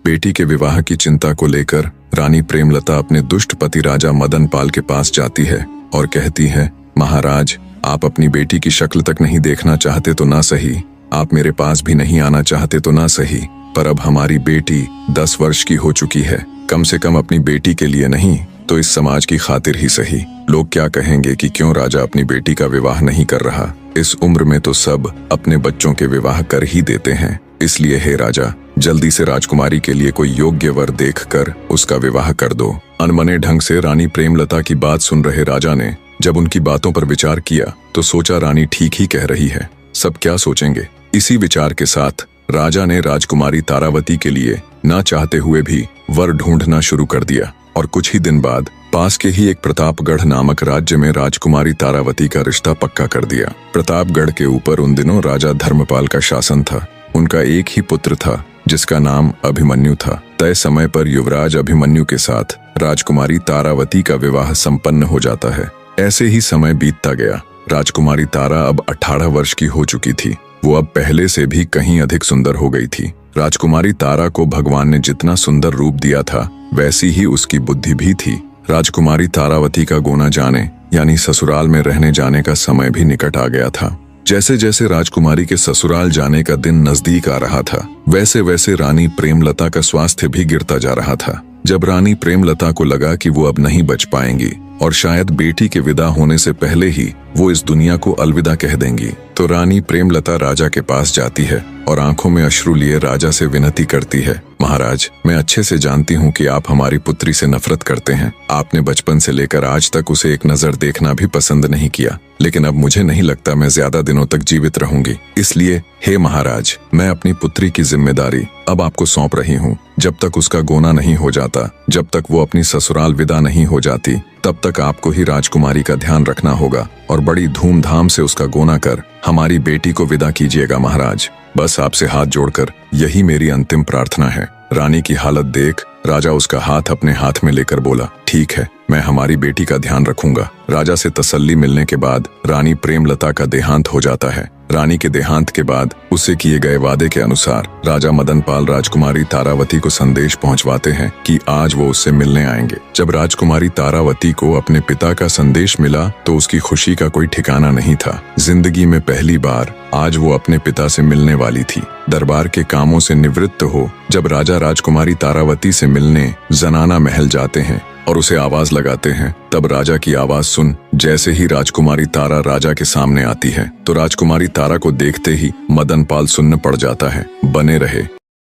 बेटी के विवाह की चिंता को लेकर रानी प्रेमलता अपने दुष्ट पति राजा मदन पाल के पास जाती है और कहती है, महाराज, आप अपनी बेटी की शक्ल तक नहीं देखना चाहते तो ना सही, आप मेरे पास भी नहीं आना चाहते तो ना सही, पर अब हमारी बेटी 10 वर्ष की हो चुकी है। कम से कम अपनी बेटी के लिए नहीं तो इस समाज की खातिर ही सही। लोग क्या कहेंगे कि क्यों राजा अपनी बेटी का विवाह नहीं कर रहा। इस उम्र में तो सब अपने बच्चों के विवाह कर ही देते हैं। इसलिए हे राजा, जल्दी से राजकुमारी के लिए कोई योग्य वर देखकर उसका विवाह कर दो। अनमने ढंग से रानी प्रेमलता की बात सुन रहे राजा ने जब उनकी बातों पर विचार किया तो सोचा, रानी ठीक ही कह रही है, सब क्या सोचेंगे। इसी विचार के साथ राजा ने राजकुमारी तारावती के लिए ना चाहते हुए भी वर ढूंढना शुरू कर दिया और कुछ ही दिन बाद पास के ही एक प्रतापगढ़ नामक राज्य में राजकुमारी तारावती का रिश्ता पक्का कर दिया। प्रतापगढ़ के ऊपर उन दिनों राजा धर्मपाल का शासन था। उनका एक ही पुत्र था जिसका नाम अभिमन्यु था। तय समय पर युवराज अभिमन्यु के साथ राजकुमारी तारावती का विवाह संपन्न हो जाता है। ऐसे ही समय बीतता गया। राजकुमारी तारा अब 18 वर्ष की हो चुकी थी। वो अब पहले से भी कहीं अधिक सुंदर हो गई थी। राजकुमारी तारा को भगवान ने जितना सुंदर रूप दिया था वैसी ही उसकी बुद्धि भी थी। राजकुमारी तारावती का गोना जाने यानी ससुराल में रहने जाने का समय भी निकट आ गया था। जैसे जैसे राजकुमारी के ससुराल जाने का दिन नजदीक आ रहा था वैसे वैसे रानी प्रेमलता का स्वास्थ्य भी गिरता जा रहा था। जब रानी प्रेमलता को लगा कि वो अब नहीं बच पाएंगी और शायद बेटी के विदा होने से पहले ही वो इस दुनिया को अलविदा कह देंगी, तो रानी प्रेमलता राजा के पास जाती है और आंखों में अश्रु लिए राजा से विनती करती है, महाराज, मैं अच्छे से जानती हूँ कि आप हमारी पुत्री से नफरत करते हैं। आपने बचपन से लेकर आज तक उसे एक नजर देखना भी पसंद नहीं किया, लेकिन अब मुझे नहीं लगता मैं ज्यादा दिनों तक जीवित रहूंगी। इसलिए हे महाराज, मैं अपनी पुत्री की जिम्मेदारी अब आपको सौंप रही हूँ। जब तक उसका गोना नहीं हो जाता, जब तक वो अपनी ससुराल विदा नहीं हो जाती, तब तक आपको ही राजकुमारी का ध्यान रखना होगा और बड़ी धूमधाम से उसका गोना कर हमारी बेटी को विदा कीजिएगा महाराज। बस आपसे हाथ जोड़कर यही मेरी अंतिम प्रार्थना है। रानी की हालत देख राजा उसका हाथ अपने हाथ में लेकर बोला, ठीक है, मैं हमारी बेटी का ध्यान रखूंगा। राजा से तसल्ली मिलने के बाद रानी प्रेमलता का देहांत हो जाता है। रानी के देहांत के बाद उससे किए गए वादे के अनुसार राजा मदन पाल राजकुमारी तारावती को संदेश पहुंचवाते हैं कि आज वो उससे मिलने आएंगे। जब राजकुमारी तारावती को अपने पिता का संदेश मिला तो उसकी खुशी का कोई ठिकाना नहीं था। जिंदगी में पहली बार आज वो अपने पिता से मिलने वाली थी। दरबार के कामों से निवृत्त हो जब राजा राजकुमारी तारावती से मिलने जनाना महल जाते हैं और उसे आवाज लगाते हैं, तब राजा की आवाज सुन जैसे ही राजकुमारी तारा राजा के सामने आती है तो राजकुमारी तारा को देखते ही मदन पाल सुन्न पड़ जाता है। बने रहे।